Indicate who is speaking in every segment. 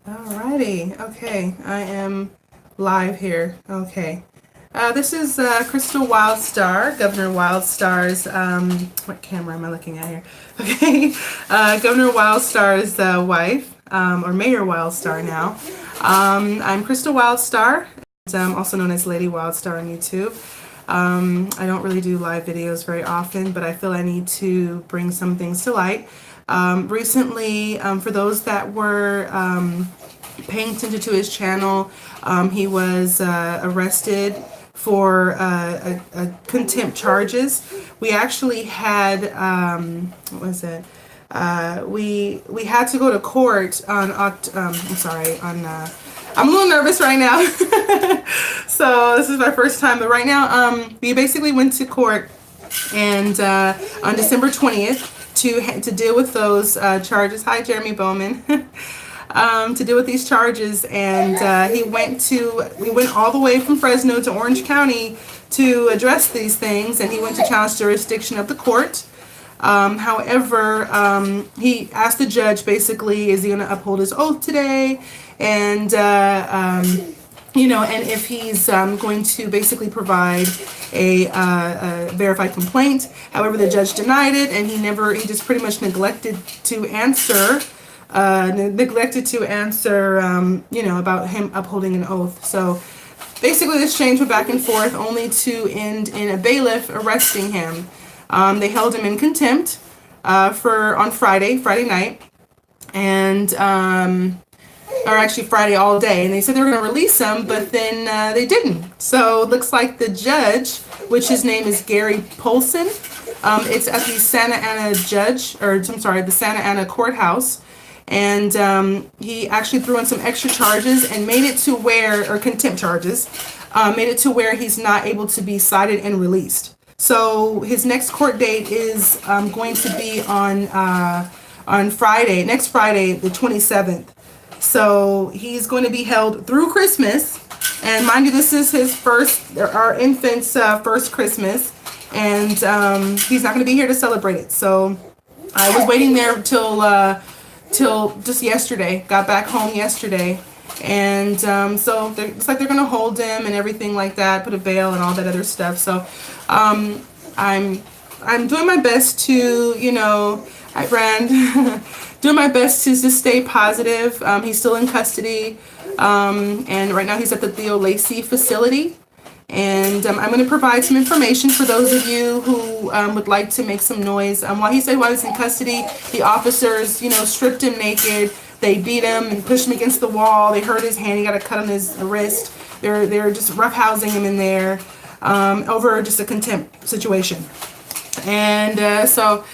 Speaker 1: Alrighty, okay, I am live here. Okay, this is Crystal Wildstar, Governor Wildstar's, what camera am I looking at here? Okay, Governor Wildstar's wife, or Mayor Wildstar now. I'm Crystal Wildstar, and also known as Lady Wildstar on YouTube. I don't really do live videos very often, but I feel I need to bring some things to light. Recently, for those that were paying attention to his channel, he was arrested for contempt charges. We actually had, what was it? We had to go to court on, I'm sorry, on, I'm a little nervous right now. So this is my first time, but right now, we basically went to court and on December 20th to deal with those charges. Hi, Jeremy Bowman. To deal with these charges, and we went all the way from Fresno to Orange County to address these things, and he went to challenge jurisdiction of the court. However, he asked the judge basically, is he going to uphold his oath today? And and if he's going to basically provide a verified complaint. However, the judge denied it, and he just pretty much neglected to answer about him upholding an oath. So basically this exchange went back and forth only to end in a bailiff arresting him. They held him in contempt on Friday night, and or actually Friday all day, and they said they were going to release him, but then they didn't. So it looks like the judge, which his name is Gary Pohlson, it's at the the Santa Ana courthouse. And he actually threw in some extra charges and made it to where, or contempt charges, made it to where he's not able to be cited and released. So his next court date is going to be on Friday, next Friday, the 27th. So he's going to be held through Christmas. And mind you, this is our infant's first Christmas. And he's not going to be here to celebrate it. So I was waiting there till just yesterday, got back home yesterday, and so it's like they're gonna hold him and everything like that, put a bail and all that other stuff. So I'm doing my best to, hi Brand, doing my best to just stay positive. He's still in custody, and right now he's at the Theo Lacey Facility. And I'm going to provide some information for those of you who would like to make some noise. While he was in custody, the officers, stripped him naked. They beat him and pushed him against the wall. They hurt his hand. He got a cut on his wrist. They're just roughhousing him in there over just a contempt situation. And so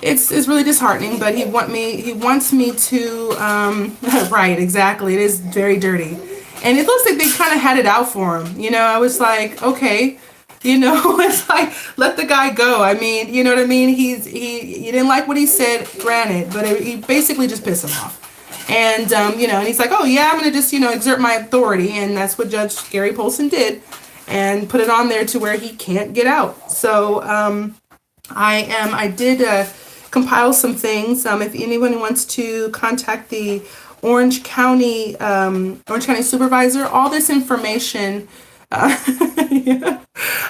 Speaker 1: it's really disheartening. But he wants me to right, exactly. It is very dirty. And it looks like they kind of had it out for him. I was like, okay, it's like, let the guy go. I mean, you know what I mean? You didn't like what he said, granted, but he basically just pissed him off. And, and he's like, oh yeah, I'm going to just, exert my authority. And that's what Judge Gary Pohlson did, and put it on there to where he can't get out. So, I did compile some things. If anyone wants to contact the Orange County supervisor, all this information, yeah,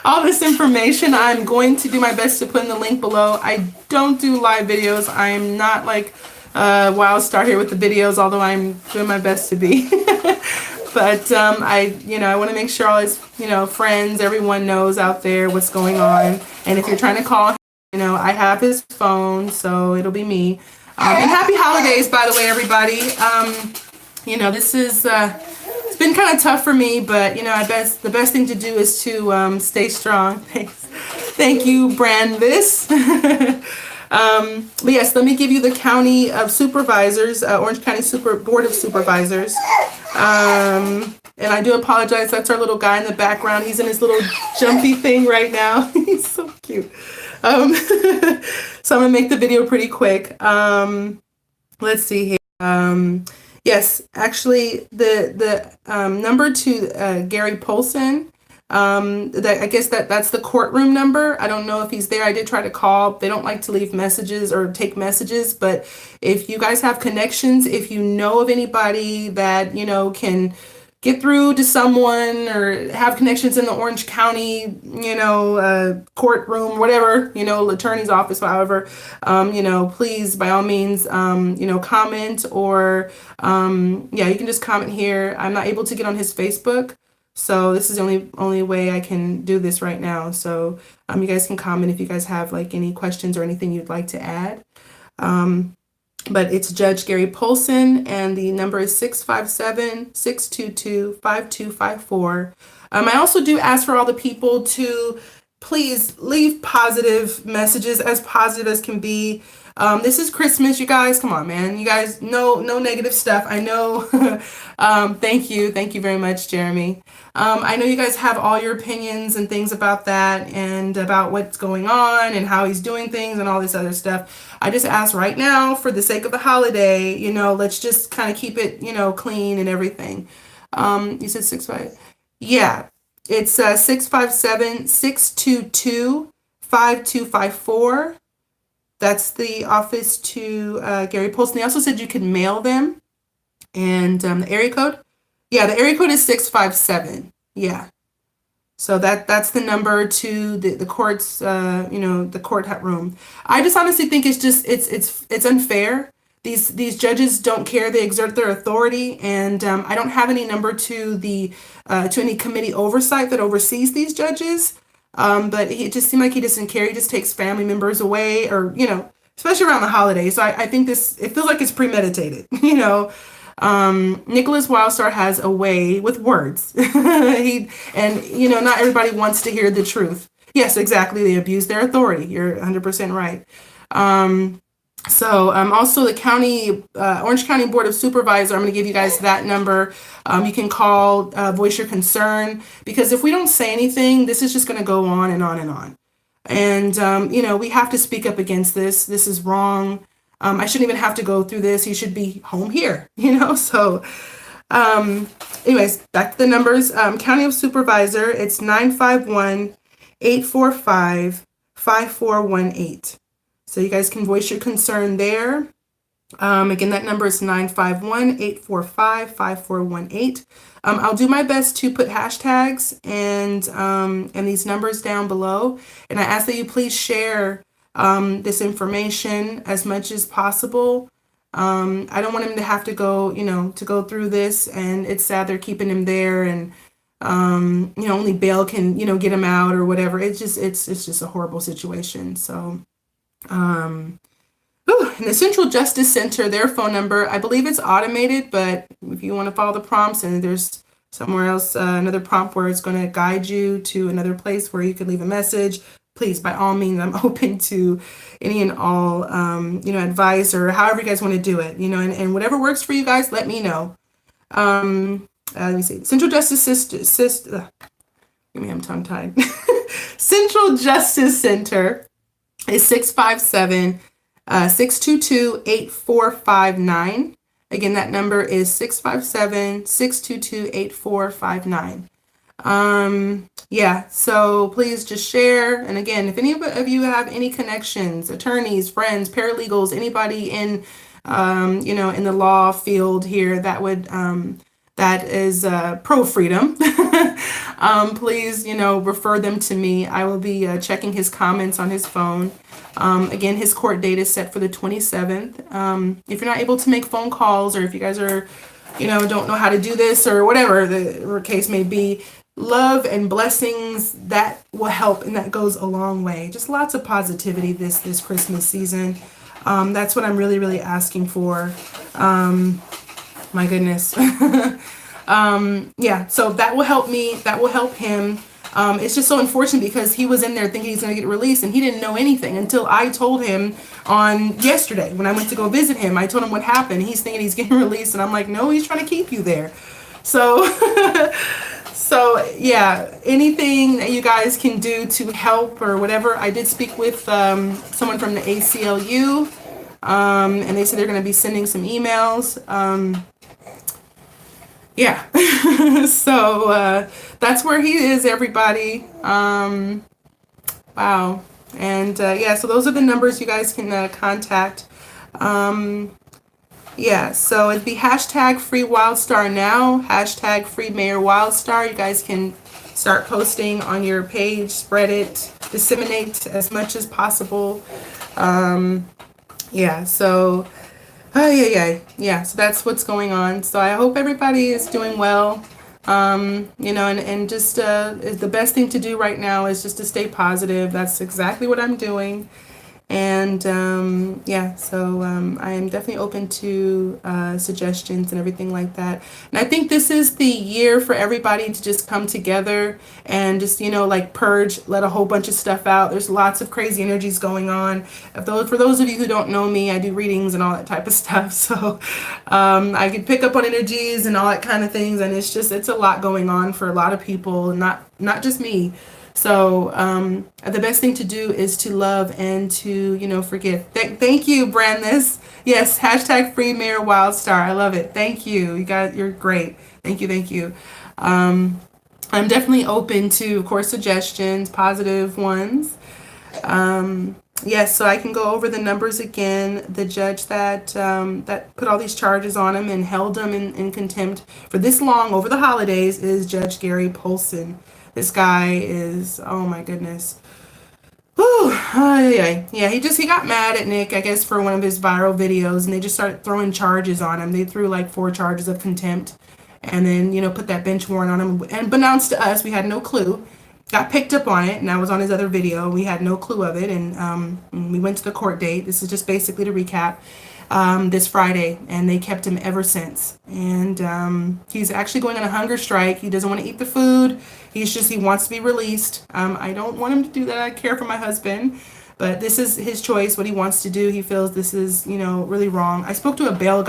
Speaker 1: all this information, I'm going to do my best to put in the link below. I don't do live videos. I'm not like Wildstar here with the videos, although I'm doing my best to be. But I want to make sure all his, friends, everyone knows out there what's going on. And if you're trying to call him, I have his phone, so it'll be me. And happy holidays, by the way, everybody. This is it's been kind of tough for me, but the best thing to do is to stay strong. Thanks. Thank you, Brandvis. But yes, let me give you the County of Supervisors, Orange County Board of Supervisors. And I do apologize. That's our little guy in the background. He's in his little jumpy thing right now. He's so cute. So I'm gonna make the video pretty quick. Let's see here. Yes, actually, the number to Gary Pohlson, I guess that's the courtroom number. I don't know if he's there. I did try to call. They don't like to leave messages or take messages, but if you guys have connections, if you know of anybody that, can get through to someone or have connections in the Orange County, courtroom, whatever, attorney's office, however, please, by all means, comment or, yeah, you can just comment here. I'm not able to get on his Facebook. So this is the only way I can do this right now. So you guys can comment if you guys have like any questions or anything you'd like to add. But it's Judge Gary Pohlson, and the number is 657-622-5254. I also do ask for all the people to please leave positive messages, as positive as can be. This is Christmas, you guys. Come on, man. You guys, no negative stuff. I know. Thank you very much, Jeremy. I know you guys have all your opinions and things about that and about what's going on and how he's doing things and all this other stuff. I just ask right now, for the sake of the holiday, let's just kind of keep it, clean and everything. You said 65. Yeah, it's 657-622-5254. That's the office to Gary Pohlson. They also said you could mail them. And the area code? Yeah, the area code is 657. Yeah. So that's the number to the court's, the court room. I just honestly think it's unfair. These judges don't care. They exert their authority, and I don't have any number to any committee oversight that oversees these judges. But it just seemed like he doesn't care. He just takes family members away, or especially around the holidays. So I think it feels like it's premeditated. Nicholas Wildstar has a way with words. Not everybody wants to hear the truth. Yes, exactly. They abuse their authority. You're 100% right. Also the county, Orange County Board of Supervisors, I'm going to give you guys that number. You can call, voice your concern, because if we don't say anything, this is just going to go on and on and on. And, we have to speak up against this. This is wrong. I shouldn't even have to go through this. He should be home here, So, anyways, back to the numbers. County of Supervisor, it's 951-845-5418. So you guys can voice your concern there. Again, that number is 951-845-5418. I'll do my best to put hashtags and these numbers down below. And I ask that you please share this information as much as possible. I don't want him to have to go, to go through this, and it's sad they're keeping him there, and only bail can, get him out or whatever. It's just a horrible situation. So, in the Central Justice Center, their phone number, I believe it's automated, but if you want to follow the prompts, and there's somewhere else, another prompt where it's going to guide you to another place where you can leave a message. Please, by all means, I'm open to any and all, advice, or however you guys want to do it, and whatever works for you guys, let me know. Let me see. Central Justice System. I'm tongue-tied. Central Justice Center is 657-622-8459. Again, that number is 657-622-8459. So please just share. And again, if any of you have any connections, attorneys, friends, paralegals, anybody in, in the law field here that would, that is pro-freedom, please, refer them to me. I will be checking his comments on his phone. Again, his court date is set for the 27th. If you're not able to make phone calls, or if you guys are, don't know how to do this, or whatever the case may be, love and blessings, that will help, and that goes a long way. Just lots of positivity this Christmas season. That's what I'm really, really asking for. My goodness. So that will help me. That will help him. It's just so unfortunate because he was in there thinking he's going to get released, and he didn't know anything until I told him on yesterday when I went to go visit him. I told him what happened. He's thinking he's getting released, and I'm like, no, he's trying to keep you there. So, anything that you guys can do to help or whatever. I did speak with someone from the ACLU, and they said they're going to be sending some emails. Yeah. So that's where he is, everybody. Wow. And yeah, so those are the numbers you guys can contact. Um, yeah, so it'd be hashtag free Wildstar now, hashtag free Mayor Wildstar. You guys can start posting on your page, spread it, disseminate as much as possible. Yeah, so oh yeah. So that's what's going on. So I hope everybody is doing well. And just the best thing to do right now is just to stay positive. That's exactly what I'm doing. And yeah, so I am definitely open to suggestions and everything like that. And I think this is the year for everybody to just come together and just, like purge, let a whole bunch of stuff out. There's lots of crazy energies going on. For those of you who don't know me, I do readings and all that type of stuff. So I can pick up on energies and all that kind of things. And it's a lot going on for a lot of people, not just me. So the best thing to do is to love and to, forgive. Thank you, Brandis. Yes, hashtag free Mayor Wildstar. I love it. Thank you. You're great. Thank you. Thank you. I'm definitely open to, of course, suggestions, positive ones. Yes, so I can go over the numbers again. The judge that put all these charges on him and held him in contempt for this long over the holidays is Judge Gary Pohlson. This guy is, oh my goodness. Whew, yeah, he got mad at Nick, I guess, for one of his viral videos, and they just started throwing charges on him. They threw like 4 charges of contempt, and then, put that bench warrant on him. And unbeknownst to us, we had no clue. Got picked up on it, and that was on his other video. We had no clue of it, and we went to the court date. This is just basically to recap. This Friday, and they kept him ever since. And he's actually going on a hunger strike. He doesn't want to eat the food. He wants to be released. I don't want him to do that. I care for my husband, but this is his choice, what he wants to do. He feels this is, really wrong. I spoke to a bail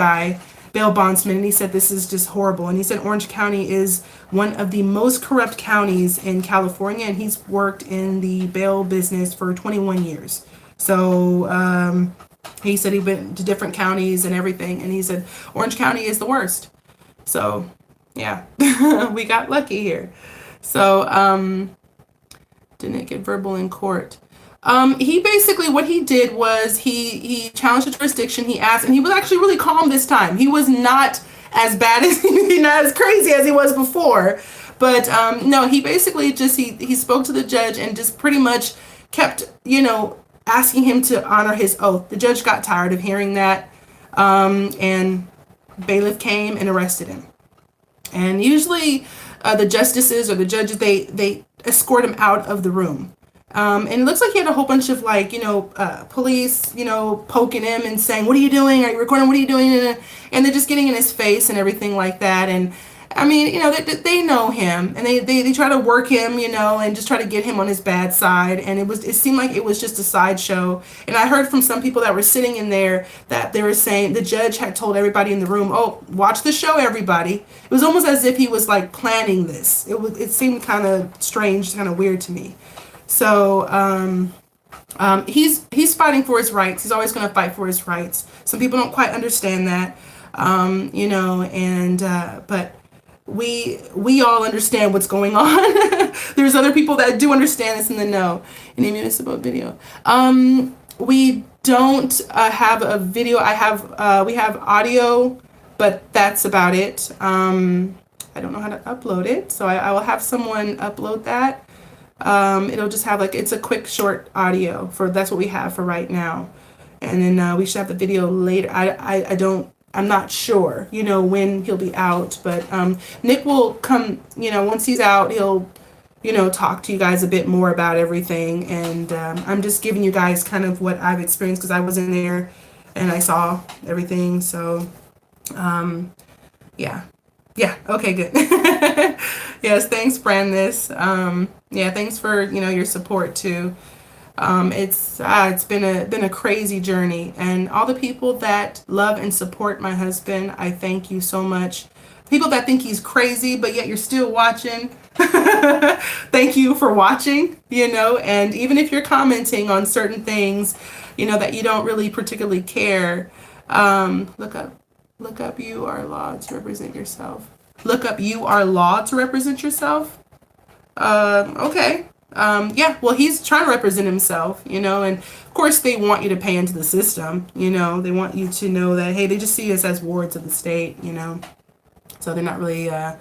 Speaker 1: bondsman, and he said this is just horrible. And he said Orange County is one of the most corrupt counties in California, and he's worked in the bail business for 21 years. So, he said he went to different counties and everything, and he said Orange County is the worst. So, yeah, we got lucky here. So, didn't get verbal in court. He basically, what he did was he challenged the jurisdiction. He asked, and he was actually really calm this time. He was not as bad as, not as crazy as he was before. But no, he basically he spoke to the judge and just pretty much kept, asking him to honor his oath. The judge got tired of hearing that, and bailiff came and arrested him. And usually the justices or the judges, they escort him out of the room. And it looks like he had a whole bunch of police, poking him and saying, "What are you doing? Are you recording? What are you doing?" And they're just getting in his face and everything like that. And I mean, they know him, and they try to work him, and just try to get him on his bad side. And it seemed like it was just a sideshow. And I heard from some people that were sitting in there that they were saying the judge had told everybody in the room, "Oh, watch the show, everybody." It was almost as if he was like planning this. It seemed kind of strange, kind of weird to me. So he's fighting for his rights. He's always going to fight for his rights. Some people don't quite understand that, but we all understand what's going on. There's other people that do understand this in the know. In a municipal video, we don't have a video. We have audio, but that's about it. I don't know how to upload it, so I will have someone upload that. It'll just have it's a quick short audio that's what we have for right now. And then we should have the video later. I'm not sure, when he'll be out, but Nick will come, once he's out, he'll, talk to you guys a bit more about everything. And I'm just giving you guys kind of what I've experienced because I was in there and I saw everything. So, yeah. Yeah. Okay, good. Yes. Thanks, Brandis. Yeah. Thanks for, your support too. It's been a crazy journey, and all the people that love and support my husband, I thank you so much. People that think he's crazy, but yet you're still watching. Thank you for watching, and even if you're commenting on certain things, that you don't really particularly care, look up you are law to represent yourself. look up "you are law" to represent yourself. Okay. Yeah, well, he's trying to represent himself, and of course they want you to pay into the system, they want you to know that, hey, they just see us as wards of the state, so they're not really, yeah,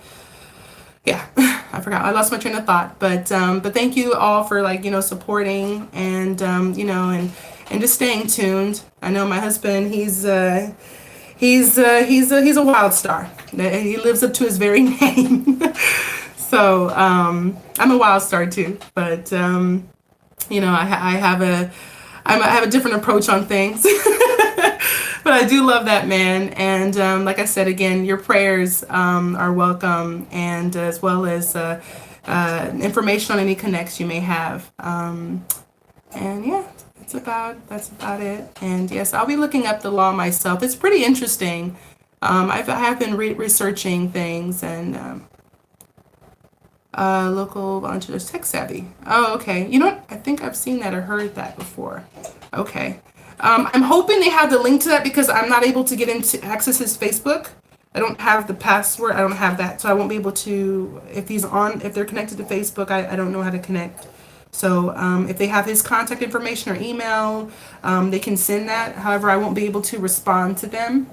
Speaker 1: I forgot, I lost my train of thought, but thank you all for supporting and, and just staying tuned. I know my husband, he's a wild star. He lives up to his very name. So I'm a wild star too, but I have a different approach on things. But I do love that man, and like I said again, your prayers are welcome, and as well as information on any connects you may have. And yeah, that's about it. And yes, I'll be looking up the law myself. It's pretty interesting. I have been researching things, and local volunteers tech savvy. Oh, okay. You know what? I think I've seen that or heard that before. Okay. I'm hoping they have the link to that because I'm not able to get into access his Facebook. I don't have the password. I don't have that, so I won't be able to. If they're connected to Facebook, I don't know how to connect. So if they have his contact information or email, they can send that. However, I won't be able to respond to them.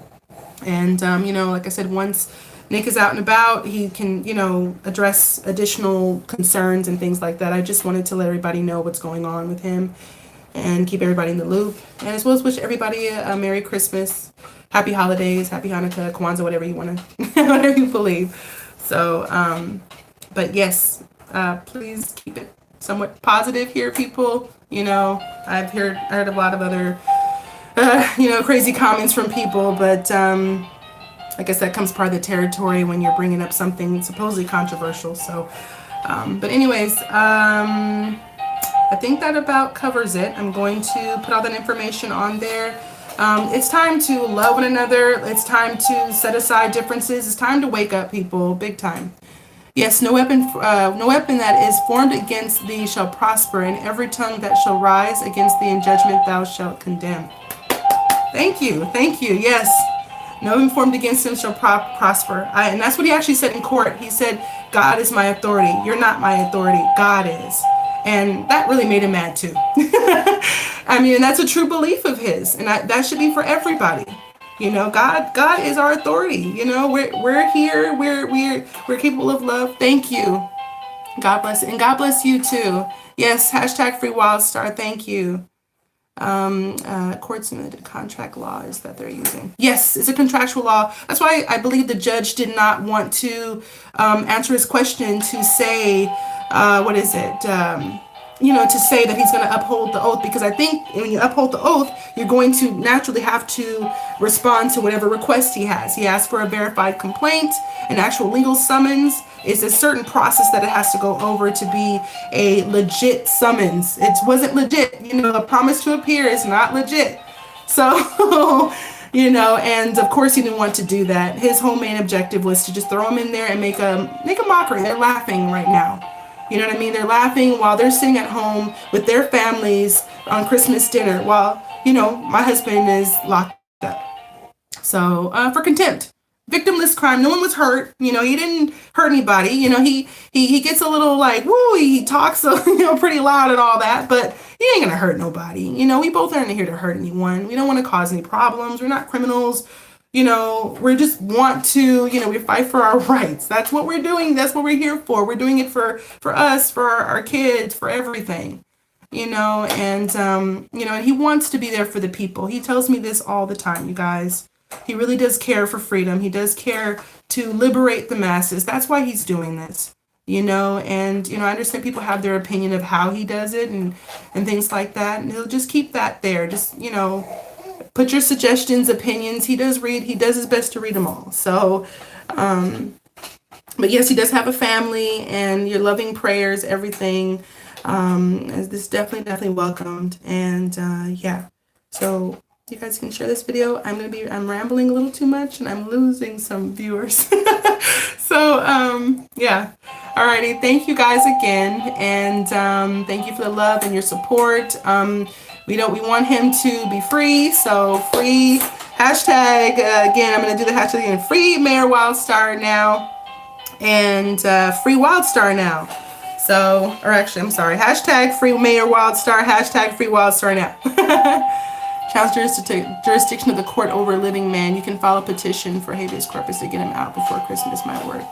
Speaker 1: And like I said, once Nick is out and about, he can, address additional concerns and things like that. I just wanted to let everybody know what's going on with him and keep everybody in the loop. And as well as wish everybody a Merry Christmas, Happy Holidays, Happy Hanukkah, Kwanzaa, whatever you want to, whatever you believe. So, but yes, please keep it somewhat positive here, people. I've heard a lot of other, crazy comments from people, but I guess that comes part of the territory when you're bringing up something supposedly controversial. So, but anyways, I think that about covers it. I'm going to put all that information on there. It's time to love one another. It's time to set aside differences. It's time to wake up, people, big time. Yes, no weapon that is formed against thee shall prosper, and every tongue that shall rise against thee in judgment thou shalt condemn. Thank you. Yes. No one formed against him shall prosper. And that's what he actually said in court. He said, God is my authority. You're not my authority. God is. And that really made him mad too. I mean, that's a true belief of his. And that should be for everybody. God is our authority. We're here. We're capable of love. Thank you. God bless. And God bless you too. Yes. # free Wildstar. Thank you. Courts and the contract laws that they're using. Yes, it's a contractual law. That's why I believe the judge did not want to answer his question to say, to say that he's going to uphold the oath, because I think when you uphold the oath, you're going to naturally have to respond to whatever request he has. He asked for a verified complaint, an actual legal summons. It's a certain process that it has to go over to be a legit summons. It wasn't legit. A promise to appear is not legit. So, and of course he didn't want to do that. His whole main objective was to just throw him in there and make a mockery. They're laughing right now. You know what I mean? They're laughing while they're sitting at home with their families on Christmas dinner while, my husband is locked up. So, for contempt. Victimless crime. No one was hurt. He didn't hurt anybody. He gets a little woo, he talks, pretty loud and all that, but he ain't gonna hurt nobody. We both aren't here to hurt anyone. We don't want to cause any problems. We're not criminals. We just want to, we fight for our rights. That's what we're doing. That's what we're here for. We're doing it for us, for our kids, for everything, and he wants to be there for the people. He tells me this all the time, you guys. He really does care for freedom. He does care to liberate the masses. That's why he's doing this, and, I understand people have their opinion of how he does it and things like that. And he'll just keep that there. Just, put your suggestions, opinions. He does his best to read them all. So, but yes, he does have a family, and your loving prayers, everything, is this definitely welcomed. And, yeah, so you guys can share this video. I'm rambling a little too much and I'm losing some viewers. So, yeah. Alrighty. Thank you guys again. And, thank you for the love and your support. We want him to be free. So free hashtag, again, I'm going to do the hashtag again, free Mayor Wildstar now. and free Wildstar now. So, or actually, I'm sorry, hashtag free Mayor Wildstar, hashtag free Wildstar now. Challenge jurisdiction of the court over a living man. You can file a petition for habeas corpus to get him out before Christmas might work.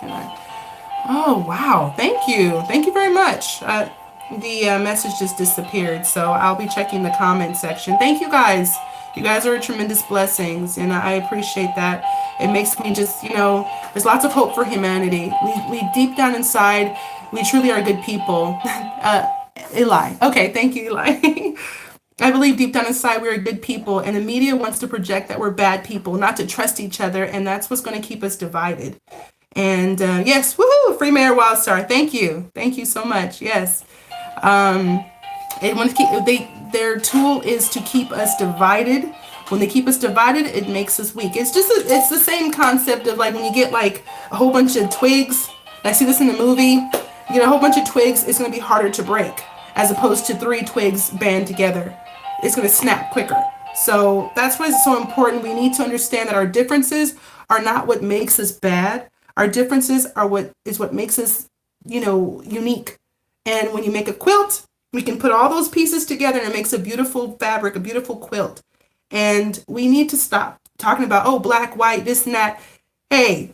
Speaker 1: Oh, wow. Thank you. Thank you very much. The message just disappeared, so I'll be checking the comment section. Thank you guys. You guys are tremendous blessings, and I appreciate that. It makes me just, there's lots of hope for humanity. We deep down inside, we truly are good people. Eli. Okay, thank you, Eli. I believe deep down inside we are good people, and the media wants to project that we're bad people, not to trust each other, and that's what's going to keep us divided. And yes, woohoo, free Mayor Wildstar. Thank you so much. Yes, they want to keep their tool is to keep us divided. When they keep us divided, it makes us weak. It's it's the same concept of like when you get like a whole bunch of twigs. I see this in the movie. You get a whole bunch of twigs, it's going to be harder to break as opposed to 3 twigs band together. It's going to snap quicker. So that's why it's so important. We need to understand that our differences are not what makes us bad. Our differences are what makes us, unique. And when you make a quilt, we can put all those pieces together and it makes a beautiful fabric, a beautiful quilt. And we need to stop talking about, oh, black, white, this and that. Hey,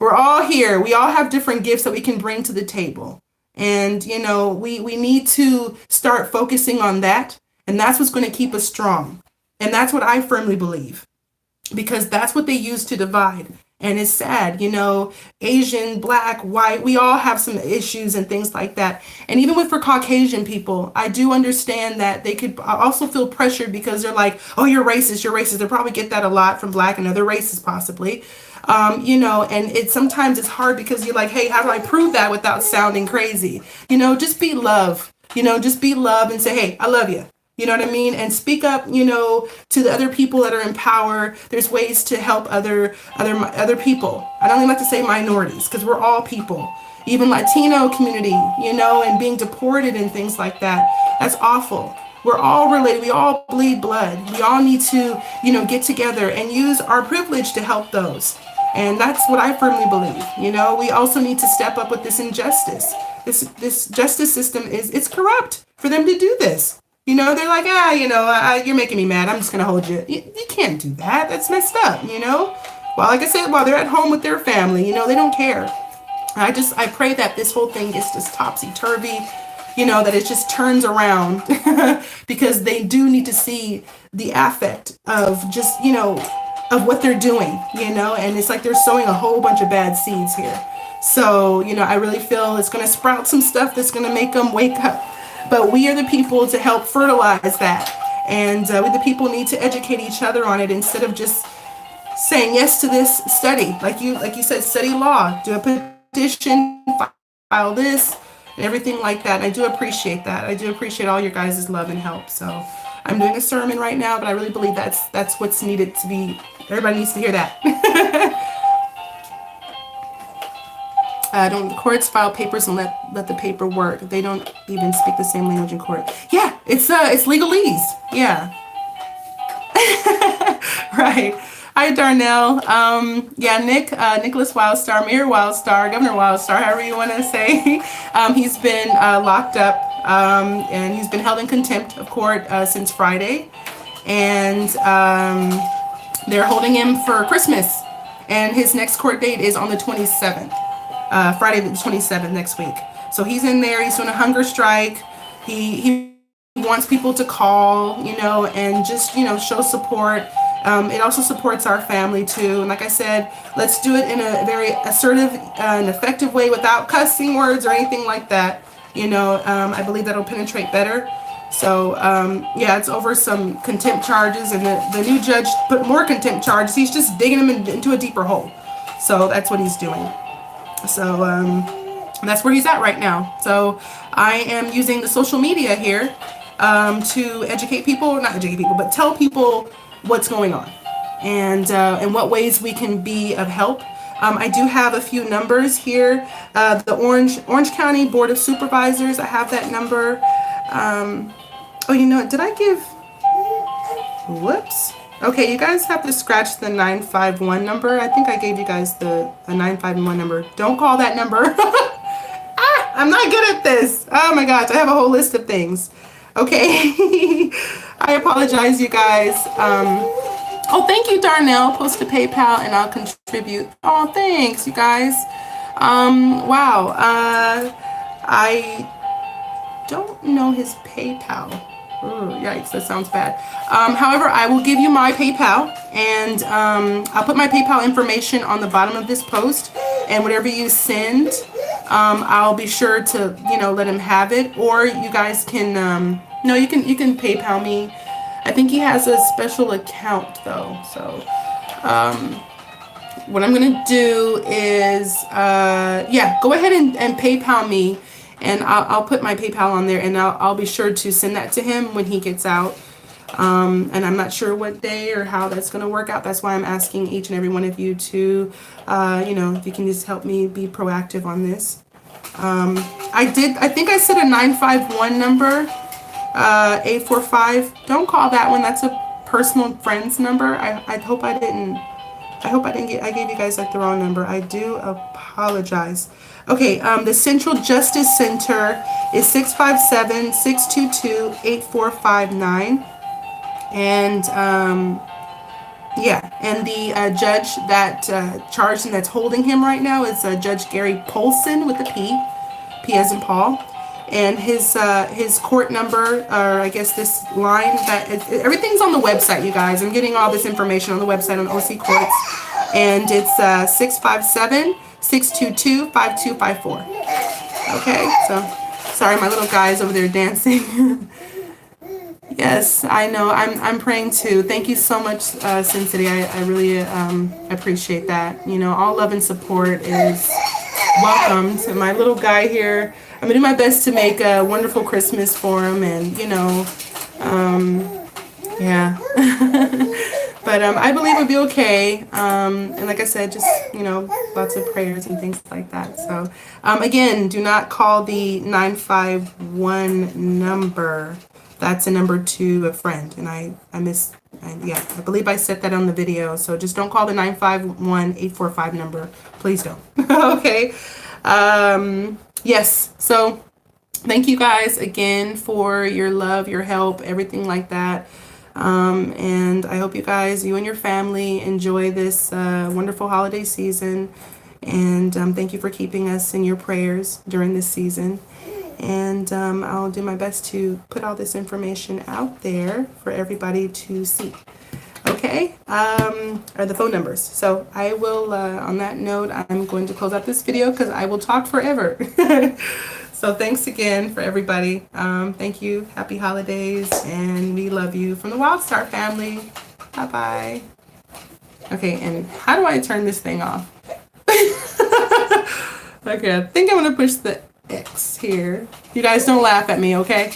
Speaker 1: we're all here. We all have different gifts that we can bring to the table. And, we need to start focusing on that. And that's what's going to keep us strong. And that's what I firmly believe, because that's what they use to divide. And it's sad, Asian, black, white, we all have some issues and things like that. And even for Caucasian people, I do understand that they could also feel pressured because they're like, oh, you're racist, you're racist. They'll probably get that a lot from black and other races possibly. And sometimes it's hard because you're like, hey, how do I prove that without sounding crazy? Just be love, just be love and say, hey, I love you. You know what I mean? And speak up, to the other people that are in power. There's ways to help other people. I don't even like to say minorities because we're all people. Even Latino community, and being deported and things like that. That's awful. We're all related. We all bleed blood. We all need to, get together and use our privilege to help those. And that's what I firmly believe. We also need to step up with this injustice. This justice system it's corrupt for them to do this. They're like, you're making me mad. I'm just going to hold you. You can't do that. That's messed up, Well, like I said, while they're at home with their family, they don't care. I pray that this whole thing gets just topsy-turvy, that it just turns around because they do need to see the affect of just, of what they're doing, and it's like they're sowing a whole bunch of bad seeds here. So, I really feel it's going to sprout some stuff that's going to make them wake up. But we are the people to help fertilize that. And we the people need to educate each other on it instead of just saying yes to this study. Like you said, study law, do a petition, file this, and everything like that. And I do appreciate that. I do appreciate all your guys' love and help. So I'm doing a sermon right now, but I really believe that's what's needed to be. Everybody needs to hear that. Don't courts file papers and let the paper work? They don't even speak the same language in court. Yeah, it's legalese. Yeah. Right. Hi, Darnell. Nicholas Wildstar, Mayor Wildstar, Governor Wildstar, however you want to say. He's been locked up and he's been held in contempt of court since Friday. And they're holding him for Christmas. And his next court date is on the 27th. Friday the 27th next week. So he's in there. He's doing a hunger strike. He wants people to call, and just, show support. It also supports our family too. And like I said, let's do it in a very assertive and effective way without cussing words or anything like that. I believe that'll penetrate better. So, it's over some contempt charges, and the new judge put more contempt charges. He's just digging him into a deeper hole. So that's what he's doing. So that's where he's at right now. So I am using the social media here to educate people, not educate people, but tell people what's going on and in what ways we can be of help. I do have a few numbers here. The Orange County Board of Supervisors, I have that number. Did I give, whoops. Okay, you guys have to scratch the 951 number. I think I gave you guys the 951 number. Don't call that number. I'm not good at this. Oh my gosh, I have a whole list of things. Okay. I apologize, you guys. Oh, thank you, Darnell. Post to PayPal and I'll contribute. Oh, thanks, you guys. Wow. I don't know his PayPal. Ooh, yikes, that sounds bad. However, I will give you my PayPal, and I'll put my PayPal information on the bottom of this post, and whatever you send, I'll be sure to, let him have it. Or you guys can, no, you can PayPal me. I think he has a special account though. So, what I'm gonna do is, yeah, go ahead and PayPal me. And I'll put my PayPal on there, and I'll be sure to send that to him when he gets out. And I'm not sure what day or how that's going to work out. That's why I'm asking each and every one of you to, if you can just help me be proactive on this. I think I said a 951 number, 845. Don't call that one. That's a personal friend's number. I hope I didn't I gave you guys like the wrong number. I do apologize. Okay, the Central Justice Center is 657-622-8459. And, yeah, and the judge that charged and that's holding him right now is Judge Gary Pohlson with a P as in Paul. And his court number, or I guess this line, everything's on the website, you guys. I'm getting all this information on the website on OC Courts. And it's 657-622-5254. Okay, so sorry, my little guy's over there dancing. Yes, I know. I'm praying too. Thank you so much, Sin City. I really appreciate that. All love and support is welcome to my little guy here. I'm gonna do my best to make a wonderful Christmas for him, and yeah. But I believe it'll be okay. And like I said, just, lots of prayers and things like that. So, again, do not call the 951 number. That's a number to a friend. And I believe I said that on the video. So just don't call the 951-845 number. Please don't. Okay. Yes. So thank you guys again for your love, your help, everything like that. And I hope you and your family enjoy this wonderful holiday season. And thank you for keeping us in your prayers during this season. And I'll do my best to put all this information out there for everybody to see. Okay? Or the phone numbers. So I will, on that note, I'm going to close out this video because I will talk forever. So thanks again for everybody. Thank you. Happy holidays. And we love you from the Wildstar family. Bye-bye. Okay, and how do I turn this thing off? Okay, I think I'm going to push the X here. You guys don't laugh at me, okay?